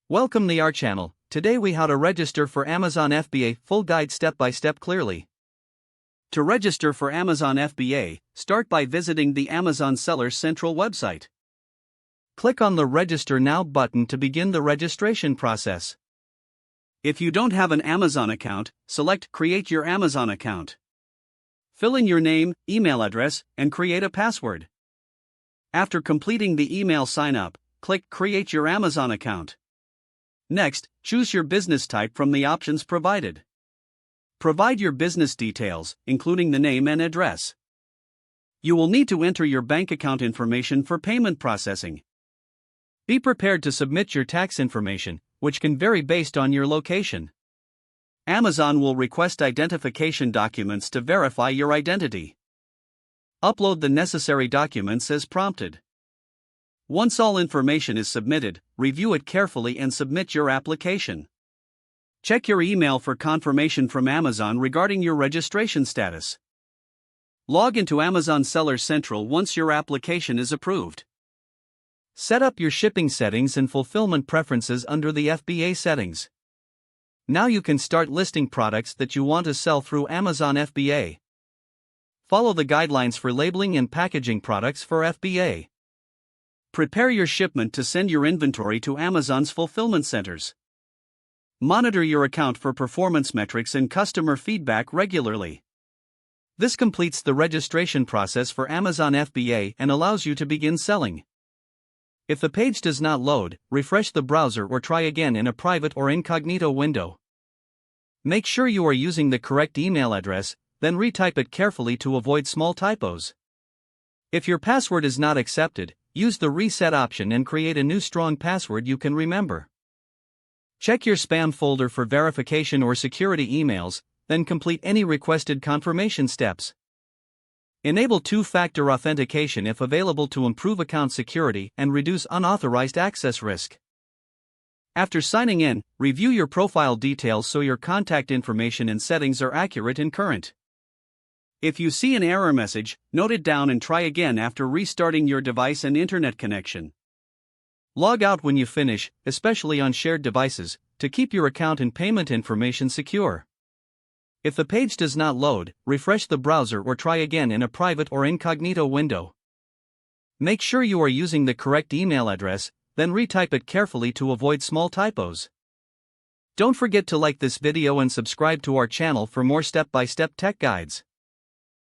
Welcome to our channel. Today we how to register for Amazon FBA, full guide step by step clearly. To register for Amazon FBA, start by visiting the Amazon Seller Central website. Click on the Register Now button to begin the registration process. If you don't have an Amazon account, select Create your Amazon account. Fill in your name, email address, and create a password. After completing the email sign-up, click Create your Amazon account. Next, choose your business type from the options provided. Provide your business details, including the name and address. You will need to enter your bank account information for payment processing. Be prepared to submit your tax information, which can vary based on your location. Amazon will request identification documents to verify your identity. Upload the necessary documents as prompted. Once all information is submitted, review it carefully and submit your application. Check your email for confirmation from Amazon regarding your registration status. Log into Amazon Seller Central once your application is approved. Set up your shipping settings and fulfillment preferences under the FBA settings. Now you can start listing products that you want to sell through Amazon FBA. Follow the guidelines for labeling and packaging products for FBA. Prepare your shipment to send your inventory to Amazon's fulfillment centers. Monitor your account for performance metrics and customer feedback regularly. This completes the registration process for Amazon FBA and allows you to begin selling. If the page does not load, refresh the browser or try again in a private or incognito window. Make sure you are using the correct email address, then retype it carefully to avoid small typos. If your password is not accepted, use the reset option and create a new strong password you can remember. Check your spam folder for verification or security emails, then complete any requested confirmation steps. Enable two-factor authentication if available to improve account security and reduce unauthorized access risk. After signing in, review your profile details so your contact information and settings are accurate and current. If you see an error message, note it down and try again after restarting your device and internet connection. Log out when you finish, especially on shared devices, to keep your account and payment information secure. If the page does not load, refresh the browser or try again in a private or incognito window. Make sure you are using the correct email address, then retype it carefully to avoid small typos. Don't forget to like this video and subscribe to our channel for more step-by-step tech guides.